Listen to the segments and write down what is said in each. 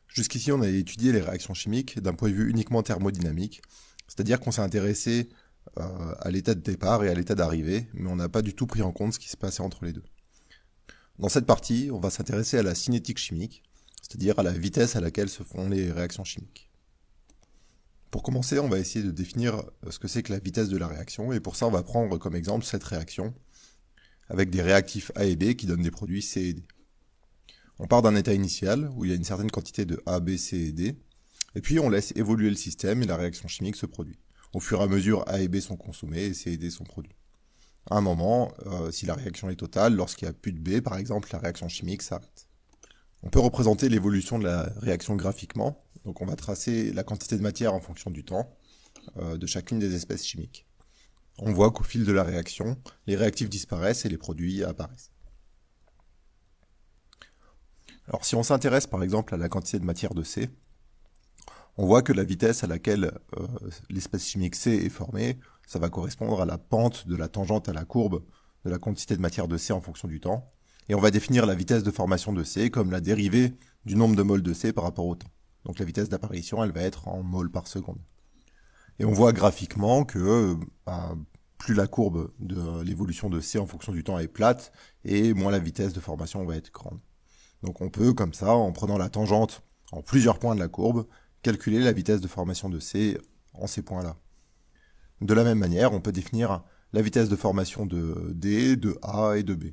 Jusqu'ici, on a étudié les réactions chimiques d'un point de vue uniquement thermodynamique, c'est-à-dire qu'on s'est intéressé à l'état de départ et à l'état d'arrivée, mais on n'a pas du tout pris en compte ce qui se passait entre les deux. Dans cette partie, on va s'intéresser à la cinétique chimique, c'est-à-dire à la vitesse à laquelle se font les réactions chimiques. Pour commencer, on va essayer de définir ce que c'est que la vitesse de la réaction, et pour ça, on va prendre comme exemple cette réaction, avec des réactifs A et B qui donnent des produits C et D. On part d'un état initial, où il y a une certaine quantité de A, B, C et D, et puis on laisse évoluer le système et la réaction chimique se produit. Au fur et à mesure, A et B sont consommés et C et D sont produits. À un moment, si la réaction est totale, lorsqu'il n'y a plus de B, par exemple, la réaction chimique s'arrête. On peut représenter l'évolution de la réaction graphiquement, donc on va tracer la quantité de matière en fonction du temps de chacune des espèces chimiques. On voit qu'au fil de la réaction, les réactifs disparaissent et les produits apparaissent. Alors si on s'intéresse par exemple à la quantité de matière de C, on voit que la vitesse à laquelle l'espèce chimique C est formée, ça va correspondre à la pente de la tangente à la courbe de la quantité de matière de C en fonction du temps. Et on va définir la vitesse de formation de C comme la dérivée du nombre de moles de C par rapport au temps. Donc la vitesse d'apparition, elle va être en moles par seconde. Et on voit graphiquement que plus la courbe de l'évolution de C en fonction du temps est plate, et moins la vitesse de formation va être grande. Donc on peut, comme ça, en prenant la tangente en plusieurs points de la courbe, calculer la vitesse de formation de C en ces points-là. De la même manière, on peut définir la vitesse de formation de D, de A et de B.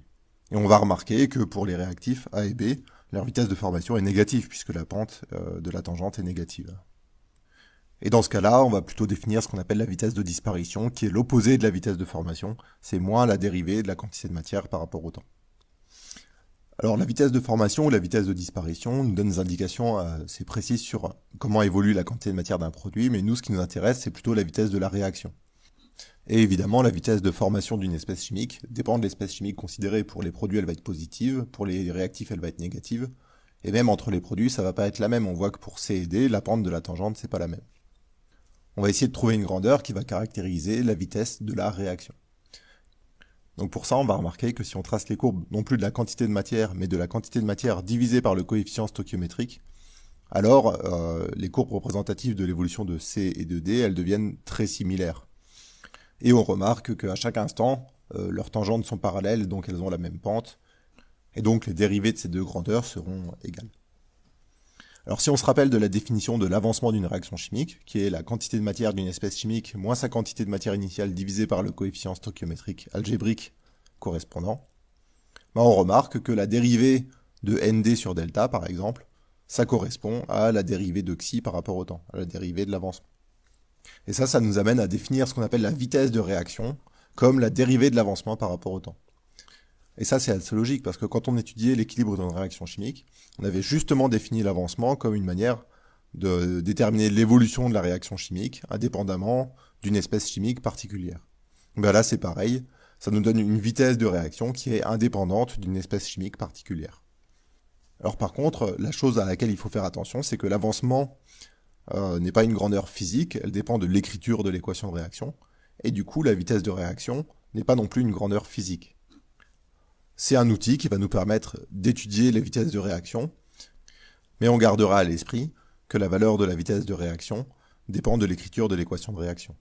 Et on va remarquer que pour les réactifs A et B, leur vitesse de formation est négative, puisque la pente de la tangente est négative. Et dans ce cas-là, on va plutôt définir ce qu'on appelle la vitesse de disparition, qui est l'opposé de la vitesse de formation. C'est moins la dérivée de la quantité de matière par rapport au temps. Alors la vitesse de formation ou la vitesse de disparition nous donne des indications assez précises sur comment évolue la quantité de matière d'un produit, mais nous, ce qui nous intéresse, c'est plutôt la vitesse de la réaction. Et évidemment, la vitesse de formation d'une espèce chimique dépend de l'espèce chimique considérée. Pour les produits, elle va être positive, pour les réactifs, elle va être négative, et même entre les produits, ça va pas être la même. On voit que pour C et D, la pente de la tangente, c'est pas la même. On va essayer de trouver une grandeur qui va caractériser la vitesse de la réaction. Donc pour ça, on va remarquer que si on trace les courbes non plus de la quantité de matière, mais de la quantité de matière divisée par le coefficient stoichiométrique, alors les courbes représentatives de l'évolution de C et de D, elles deviennent très similaires. Et on remarque qu'à chaque instant, leurs tangentes sont parallèles, donc elles ont la même pente, et donc les dérivées de ces deux grandeurs seront égales. Alors si on se rappelle de la définition de l'avancement d'une réaction chimique, qui est la quantité de matière d'une espèce chimique moins sa quantité de matière initiale divisée par le coefficient stoichiométrique algébrique correspondant, on remarque que la dérivée de ND sur delta, par exemple, ça correspond à la dérivée de xi par rapport au temps, à la dérivée de l'avancement. Et ça nous amène à définir ce qu'on appelle la vitesse de réaction, comme la dérivée de l'avancement par rapport au temps. Et ça, c'est assez logique, parce que quand on étudiait l'équilibre d'une réaction chimique, on avait justement défini l'avancement comme une manière de déterminer l'évolution de la réaction chimique, indépendamment d'une espèce chimique particulière. Ben là, c'est pareil, ça nous donne une vitesse de réaction qui est indépendante d'une espèce chimique particulière. Alors par contre, la chose à laquelle il faut faire attention, c'est que l'avancement n'est pas une grandeur physique, elle dépend de l'écriture de l'équation de réaction, et du coup, la vitesse de réaction n'est pas non plus une grandeur physique. C'est un outil qui va nous permettre d'étudier les vitesses de réaction, mais on gardera à l'esprit que la valeur de la vitesse de réaction dépend de l'écriture de l'équation de réaction.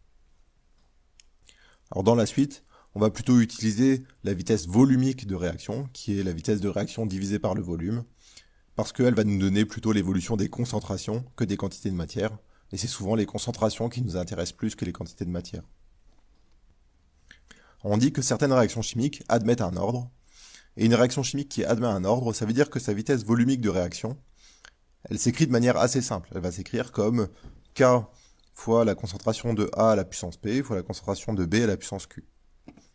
Alors dans la suite, on va plutôt utiliser la vitesse volumique de réaction, qui est la vitesse de réaction divisée par le volume, parce qu'elle va nous donner plutôt l'évolution des concentrations que des quantités de matière, et c'est souvent les concentrations qui nous intéressent plus que les quantités de matière. On dit que certaines réactions chimiques admettent un ordre, et une réaction chimique qui admet un ordre, ça veut dire que sa vitesse volumique de réaction, elle s'écrit de manière assez simple. Elle va s'écrire comme K fois la concentration de A à la puissance P fois la concentration de B à la puissance Q.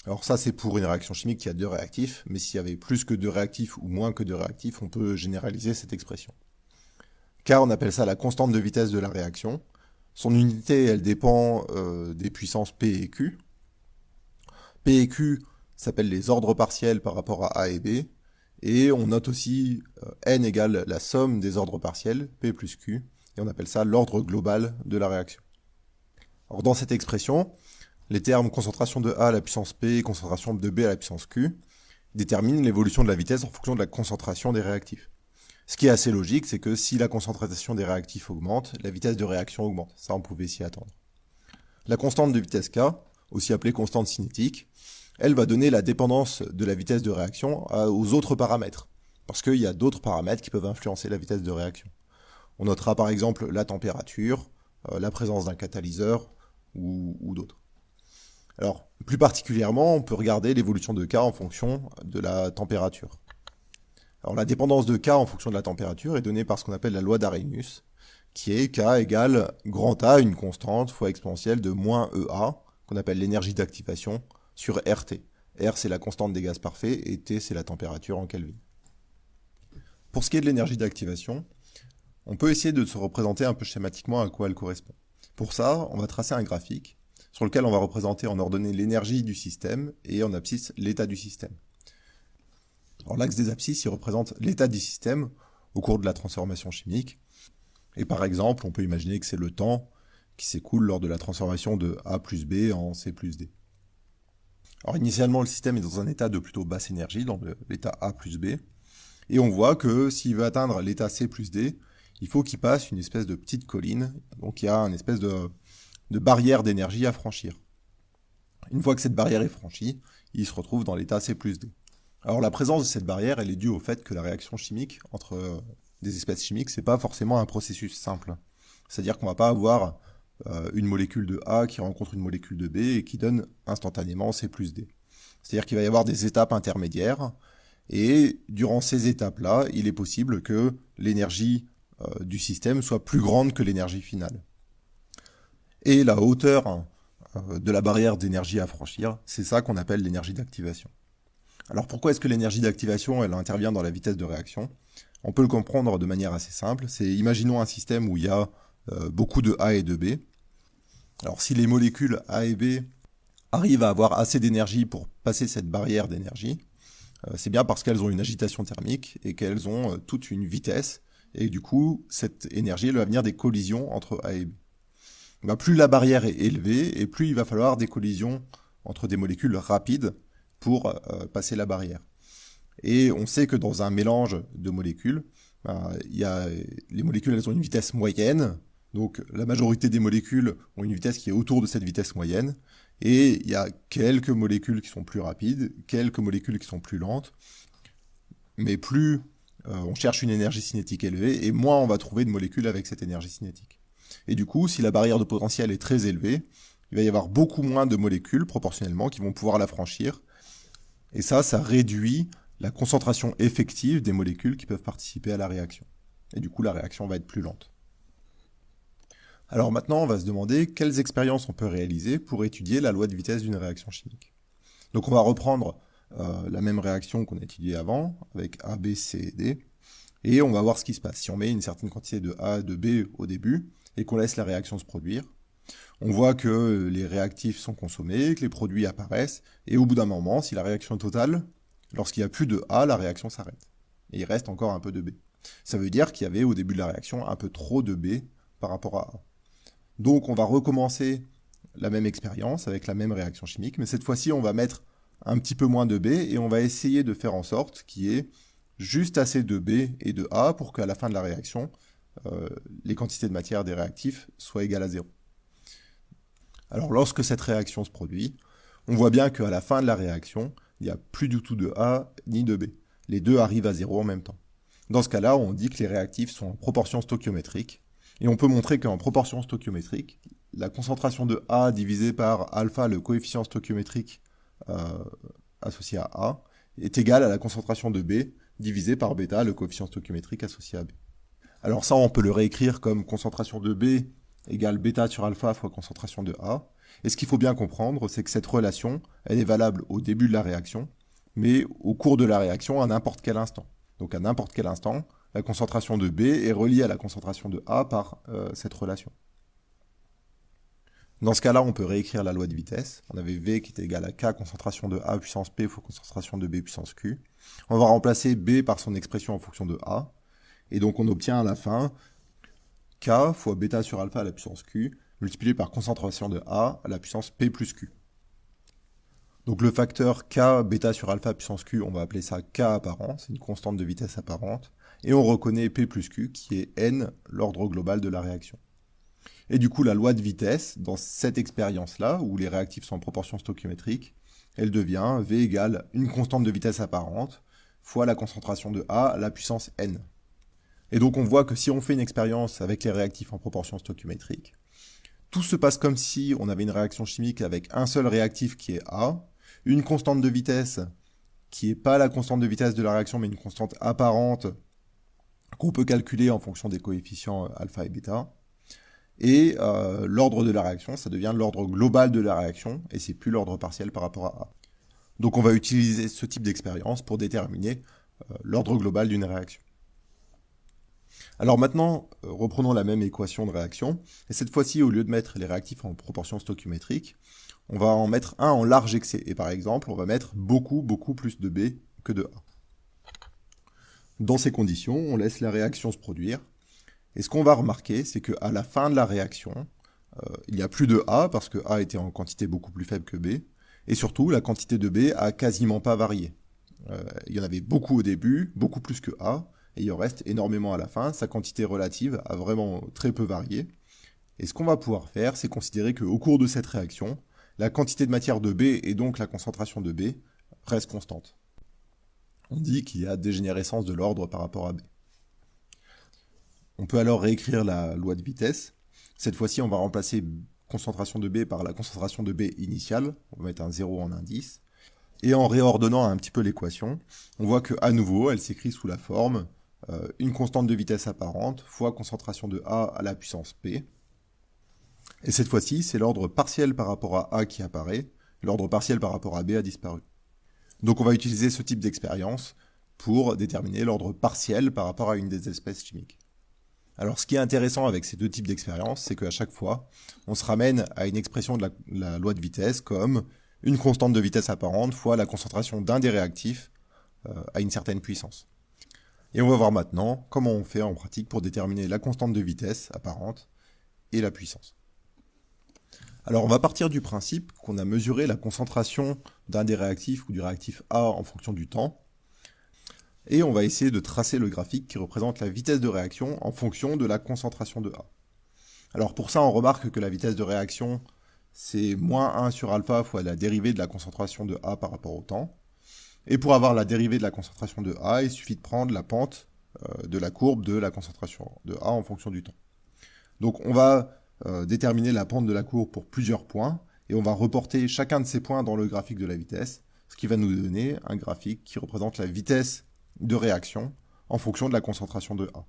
Alors ça, c'est pour une réaction chimique qui a deux réactifs, mais s'il y avait plus que deux réactifs ou moins que deux réactifs, on peut généraliser cette expression. K, on appelle ça la constante de vitesse de la réaction. Son unité, elle dépend des puissances P et Q. P et Q s'appellent les ordres partiels par rapport à A et B, et on note aussi N égale la somme des ordres partiels, P plus Q, et on appelle ça l'ordre global de la réaction. Alors dans cette expression, les termes concentration de A à la puissance P et concentration de B à la puissance Q déterminent l'évolution de la vitesse en fonction de la concentration des réactifs. Ce qui est assez logique, c'est que si la concentration des réactifs augmente, la vitesse de réaction augmente. Ça, on pouvait s'y attendre. La constante de vitesse K, aussi appelée constante cinétique, elle va donner la dépendance de la vitesse de réaction aux autres paramètres. Parce qu'il y a d'autres paramètres qui peuvent influencer la vitesse de réaction. On notera par exemple la température, la présence d'un catalyseur ou d'autres. Alors, plus particulièrement, on peut regarder l'évolution de K en fonction de la température. Alors, la dépendance de K en fonction de la température est donnée par ce qu'on appelle la loi d'Arrhenius, qui est K égale grand A, une constante, fois exponentielle de moins EA, qu'on appelle l'énergie d'activation, sur RT. R, c'est la constante des gaz parfaits, et T, c'est la température en Kelvin. Pour ce qui est de l'énergie d'activation, on peut essayer de se représenter un peu schématiquement à quoi elle correspond. Pour ça, on va tracer un graphique sur lequel on va représenter en ordonnée l'énergie du système et en abscisse l'état du système. Alors l'axe des abscisses, il représente l'état du système au cours de la transformation chimique. Et par exemple, on peut imaginer que c'est le temps qui s'écoule lors de la transformation de A plus B en C plus D. Alors initialement, le système est dans un état de plutôt basse énergie, dans l'état A plus B. Et on voit que s'il veut atteindre l'état C plus D, il faut qu'il passe une espèce de petite colline. Donc il y a une espèce de barrière d'énergie à franchir. Une fois que cette barrière est franchie, il se retrouve dans l'état C plus D. Alors la présence de cette barrière, elle est due au fait que la réaction chimique entre des espèces chimiques, c'est pas forcément un processus simple. C'est-à-dire qu'on va pas avoir une molécule de A qui rencontre une molécule de B et qui donne instantanément C plus D. C'est-à-dire qu'il va y avoir des étapes intermédiaires, et durant ces étapes-là, il est possible que l'énergie du système soit plus grande que l'énergie finale. Et la hauteur de la barrière d'énergie à franchir, c'est ça qu'on appelle l'énergie d'activation. Alors pourquoi est-ce que l'énergie d'activation, elle intervient dans la vitesse de réaction? On peut le comprendre de manière assez simple. Imaginons un système où il y a beaucoup de A et de B. Alors si les molécules A et B arrivent à avoir assez d'énergie pour passer cette barrière d'énergie, c'est bien parce qu'elles ont une agitation thermique et qu'elles ont toute une vitesse. Et du coup, cette énergie, elle va venir des collisions entre A et B. Plus la barrière est élevée, et plus il va falloir des collisions entre des molécules rapides pour passer la barrière. Et on sait que dans un mélange de molécules, les molécules, elles ont une vitesse moyenne. Donc la majorité des molécules ont une vitesse qui est autour de cette vitesse moyenne. Et il y a quelques molécules qui sont plus rapides, quelques molécules qui sont plus lentes. Mais plus on cherche une énergie cinétique élevée, et moins on va trouver de molécules avec cette énergie cinétique. Et du coup, si la barrière de potentiel est très élevée, il va y avoir beaucoup moins de molécules, proportionnellement, qui vont pouvoir la franchir. Et ça réduit la concentration effective des molécules qui peuvent participer à la réaction. Et du coup, la réaction va être plus lente. Alors maintenant, on va se demander quelles expériences on peut réaliser pour étudier la loi de vitesse d'une réaction chimique. Donc on va reprendre la même réaction qu'on a étudiée avant, avec A, B, C et D, et on va voir ce qui se passe. Si on met une certaine quantité de A et de B au début, et qu'on laisse la réaction se produire, on voit que les réactifs sont consommés, que les produits apparaissent, et au bout d'un moment, si la réaction est totale, lorsqu'il n'y a plus de A, la réaction s'arrête. Et il reste encore un peu de B. Ça veut dire qu'il y avait au début de la réaction un peu trop de B par rapport à A. Donc on va recommencer la même expérience avec la même réaction chimique, mais cette fois-ci on va mettre un petit peu moins de B et on va essayer de faire en sorte qu'il y ait juste assez de B et de A pour qu'à la fin de la réaction, les quantités de matière des réactifs soient égales à 0. Alors lorsque cette réaction se produit, on voit bien qu'à la fin de la réaction, il n'y a plus du tout de A ni de B. Les deux arrivent à 0 en même temps. Dans ce cas-là, on dit que les réactifs sont en proportion stoichiométrique, et on peut montrer qu'en proportion stoichiométrique, la concentration de A divisée par alpha, le coefficient stoichiométrique associé à A, est égale à la concentration de B divisée par bêta, le coefficient stoichiométrique associé à B. Alors ça, on peut le réécrire comme concentration de B égale bêta sur alpha fois concentration de A. Et ce qu'il faut bien comprendre, c'est que cette relation, elle est valable au début de la réaction, mais au cours de la réaction à n'importe quel instant. Donc à n'importe quel instant, la concentration de B est reliée à la concentration de A par cette relation. Dans ce cas-là, on peut réécrire la loi de vitesse. On avait V qui était égal à K concentration de A puissance P fois concentration de B puissance Q. On va remplacer B par son expression en fonction de A. Et donc on obtient à la fin K fois bêta sur alpha à la puissance Q, multiplié par concentration de A à la puissance P plus Q. Donc le facteur K bêta sur alpha puissance Q, on va appeler ça K apparent, c'est une constante de vitesse apparente. et on reconnaît P plus Q qui est N, l'ordre global de la réaction. Et du coup, la loi de vitesse, dans cette expérience-là, où les réactifs sont en proportion stoichiométrique, elle devient V égale une constante de vitesse apparente fois la concentration de A à la puissance N. Et donc on voit que si on fait une expérience avec les réactifs en proportion stoichiométrique, tout se passe comme si on avait une réaction chimique avec un seul réactif qui est A, une constante de vitesse qui n'est pas la constante de vitesse de la réaction, mais une constante apparente qu'on peut calculer en fonction des coefficients alpha et bêta. Et l'ordre de la réaction, ça devient l'ordre global de la réaction, et c'est plus l'ordre partiel par rapport à A. Donc on va utiliser ce type d'expérience pour déterminer l'ordre global d'une réaction. Alors maintenant, reprenons la même équation de réaction, et cette fois-ci, au lieu de mettre les réactifs en proportion stoichiométrique, on va en mettre un en large excès, et par exemple, on va mettre beaucoup plus de B que de A. Dans ces conditions, on laisse la réaction se produire, et ce qu'on va remarquer, c'est qu'à la fin de la réaction, il n'y a plus de A, parce que A était en quantité beaucoup plus faible que B, et surtout, la quantité de B a quasiment pas varié. Il y en avait beaucoup au début, beaucoup plus que A, et il en reste énormément à la fin. Sa quantité relative a vraiment très peu varié. Et ce qu'on va pouvoir faire, c'est considérer qu'au cours de cette réaction, la quantité de matière de B et donc la concentration de B reste constante. On dit qu'il y a dégénérescence de l'ordre par rapport à B. On peut alors réécrire la loi de vitesse. Cette fois-ci, on va remplacer concentration de B par la concentration de B initiale. On va mettre un 0 en indice. Et en réordonnant un petit peu l'équation, on voit qu'à nouveau, elle s'écrit sous la forme une constante de vitesse apparente fois concentration de A à la puissance P. Et cette fois-ci, c'est l'ordre partiel par rapport à A qui apparaît, l'ordre partiel par rapport à B a disparu. Donc on va utiliser ce type d'expérience pour déterminer l'ordre partiel par rapport à une des espèces chimiques. Alors ce qui est intéressant avec ces deux types d'expériences, c'est qu'à chaque fois, on se ramène à une expression de la loi de vitesse comme une constante de vitesse apparente fois la concentration d'un des réactifs à une certaine puissance. Et on va voir maintenant comment on fait en pratique pour déterminer la constante de vitesse apparente et la puissance. Alors on va partir du principe qu'on a mesuré la concentration d'un des réactifs ou du réactif A en fonction du temps, et on va essayer de tracer le graphique qui représente la vitesse de réaction en fonction de la concentration de A. Alors pour ça, on remarque que la vitesse de réaction, c'est moins 1 sur alpha fois la dérivée de la concentration de A par rapport au temps. Et pour avoir la dérivée de la concentration de A, il suffit de prendre la pente de la courbe de la concentration de A en fonction du temps. Donc on va déterminer la pente de la courbe pour plusieurs points, et on va reporter chacun de ces points dans le graphique de la vitesse, ce qui va nous donner un graphique qui représente la vitesse de réaction en fonction de la concentration de A.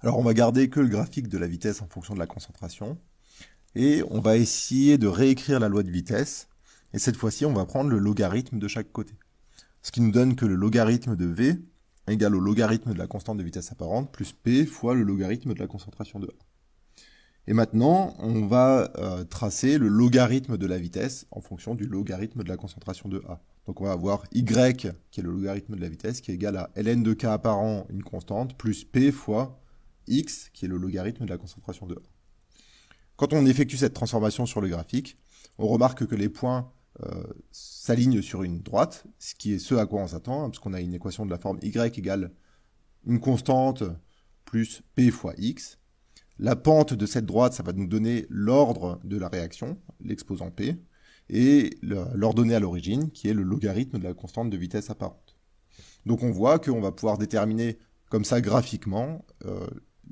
Alors on va garder que le graphique de la vitesse en fonction de la concentration, et on va essayer de réécrire la loi de vitesse, et cette fois-ci on va prendre le logarithme de chaque côté. Ce qui nous donne que le logarithme de V égale au logarithme de la constante de vitesse apparente plus P fois le logarithme de la concentration de A. Et maintenant, on va tracer le logarithme de la vitesse en fonction du logarithme de la concentration de A. Donc on va avoir Y, qui est le logarithme de la vitesse, qui est égal à ln de k apparent, une constante, plus P fois X, qui est le logarithme de la concentration de A. Quand on effectue cette transformation sur le graphique, on remarque que les points s'alignent sur une droite, ce qui est ce à quoi on s'attend, parce qu'on a une équation de la forme Y égale une constante plus P fois X. La pente de cette droite, ça va nous donner l'ordre de la réaction, l'exposant P, et l'ordonnée à l'origine, qui est le logarithme de la constante de vitesse apparente. Donc on voit qu'on va pouvoir déterminer comme ça graphiquement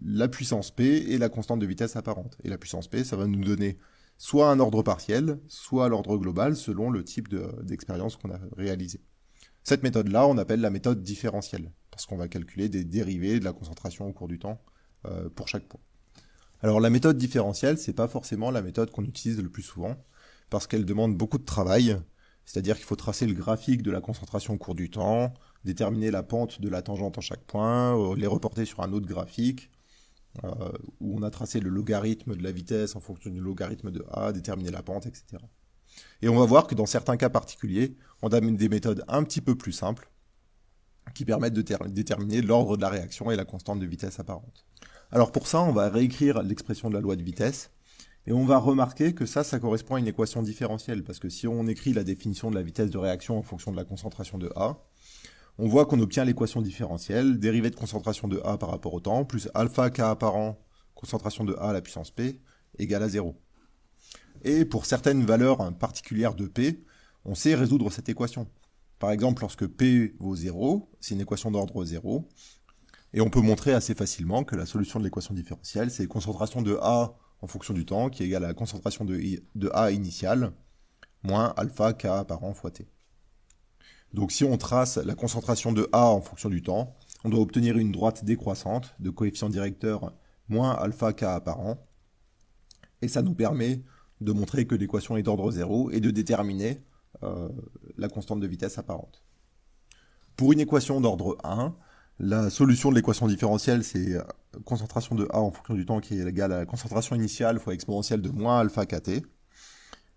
la puissance P et la constante de vitesse apparente. Et la puissance P, ça va nous donner soit un ordre partiel, soit l'ordre global, selon le type d'expérience qu'on a réalisé. Cette méthode-là, on appelle la méthode différentielle, parce qu'on va calculer des dérivées de la concentration au cours du temps pour chaque point. Alors la méthode différentielle, c'est pas forcément la méthode qu'on utilise le plus souvent, parce qu'elle demande beaucoup de travail, c'est-à-dire qu'il faut tracer le graphique de la concentration au cours du temps, déterminer la pente de la tangente en chaque point, les reporter sur un autre graphique, où on a tracé le logarithme de la vitesse en fonction du logarithme de A, déterminer la pente, etc. Et on va voir que dans certains cas particuliers, on a des méthodes un petit peu plus simples, qui permettent de déterminer l'ordre de la réaction et la constante de vitesse apparente. Alors pour ça, on va réécrire l'expression de la loi de vitesse, et on va remarquer que ça correspond à une équation différentielle, parce que si on écrit la définition de la vitesse de réaction en fonction de la concentration de A, on voit qu'on obtient l'équation différentielle, dérivée de concentration de A par rapport au temps, plus alpha K apparent, concentration de A à la puissance P, égale à 0. Et pour certaines valeurs particulières de P, on sait résoudre cette équation. Par exemple, lorsque P vaut 0, c'est une équation d'ordre 0, et on peut montrer assez facilement que la solution de l'équation différentielle, c'est concentration de A en fonction du temps, qui est égale à la concentration de A initiale, moins alpha K apparent fois T. Donc si on trace la concentration de A en fonction du temps, on doit obtenir une droite décroissante de coefficient directeur moins alpha K apparent, et ça nous permet de montrer que l'équation est d'ordre 0 et de déterminer la constante de vitesse apparente. Pour une équation d'ordre 1, la solution de l'équation différentielle, c'est concentration de A en fonction du temps qui est égale à la concentration initiale fois exponentielle de moins alpha kt.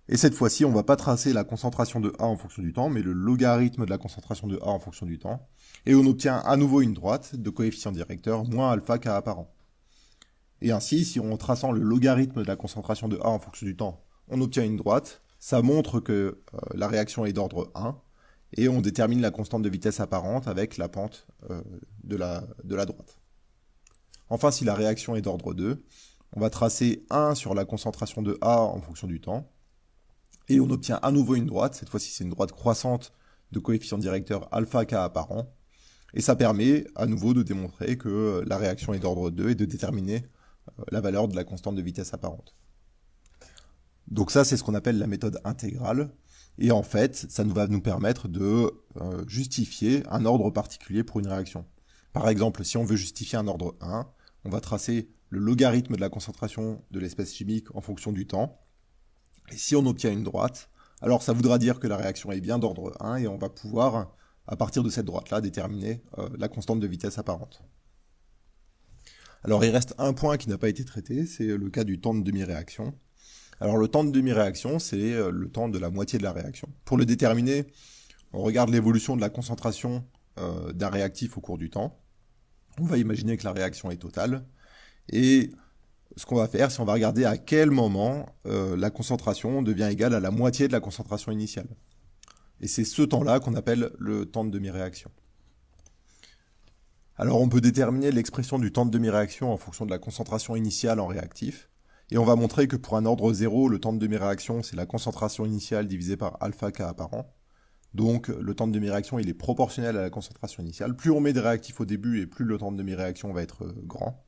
Et cette fois-ci, on ne va pas tracer la concentration de A en fonction du temps, mais le logarithme de la concentration de A en fonction du temps. Et on obtient à nouveau une droite de coefficient directeur moins alpha K apparent. Et ainsi, si en traçant le logarithme de la concentration de A en fonction du temps, on obtient une droite, ça montre que la réaction est d'ordre 1, et on détermine la constante de vitesse apparente avec la pente de la droite. Enfin, si la réaction est d'ordre 2, on va tracer 1 sur la concentration de A en fonction du temps, et on obtient à nouveau une droite, cette fois-ci c'est une droite croissante de coefficient directeur alpha K apparent, et ça permet à nouveau de démontrer que la réaction est d'ordre 2 et de déterminer la valeur de la constante de vitesse apparente. Donc ça, c'est ce qu'on appelle la méthode intégrale. Et en fait, ça va nous permettre de justifier un ordre particulier pour une réaction. Par exemple, si on veut justifier un ordre 1, on va tracer le logarithme de la concentration de l'espèce chimique en fonction du temps. Et si on obtient une droite, alors ça voudra dire que la réaction est bien d'ordre 1 et on va pouvoir, à partir de cette droite-là, déterminer la constante de vitesse apparente. Alors il reste un point qui n'a pas été traité, c'est le cas du temps de demi-réaction. Alors le temps de demi-réaction, c'est le temps de la moitié de la réaction. Pour le déterminer, on regarde l'évolution de la concentration d'un réactif au cours du temps. On va imaginer que la réaction est totale. Et ce qu'on va faire, c'est on va regarder à quel moment la concentration devient égale à la moitié de la concentration initiale. Et c'est ce temps-là qu'on appelle le temps de demi-réaction. Alors on peut déterminer l'expression du temps de demi-réaction en fonction de la concentration initiale en réactif. Et on va montrer que pour un ordre 0, le temps de demi-réaction, c'est la concentration initiale divisée par alpha K apparent. Donc le temps de demi-réaction, il est proportionnel à la concentration initiale. Plus on met de réactifs au début et plus le temps de demi-réaction va être grand.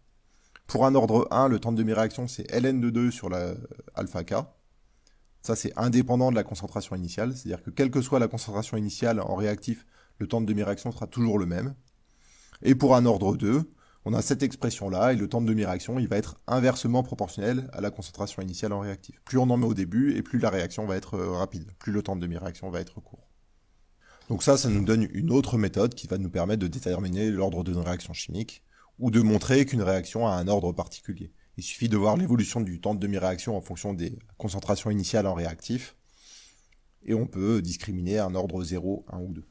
Pour un ordre 1, le temps de demi-réaction, c'est ln de 2 sur la alpha K. Ça, c'est indépendant de la concentration initiale. C'est-à-dire que quelle que soit la concentration initiale en réactif, le temps de demi-réaction sera toujours le même. Et pour un ordre 2, on a cette expression-là, et le temps de demi-réaction, il va être inversement proportionnel à la concentration initiale en réactif. Plus on en met au début, et plus la réaction va être rapide. Plus le temps de demi-réaction va être court. Donc ça nous donne une autre méthode qui va nous permettre de déterminer l'ordre d'une réaction chimique, ou de montrer qu'une réaction a un ordre particulier. Il suffit de voir l'évolution du temps de demi-réaction en fonction des concentrations initiales en réactif, et on peut discriminer un ordre 0, 1 ou 2.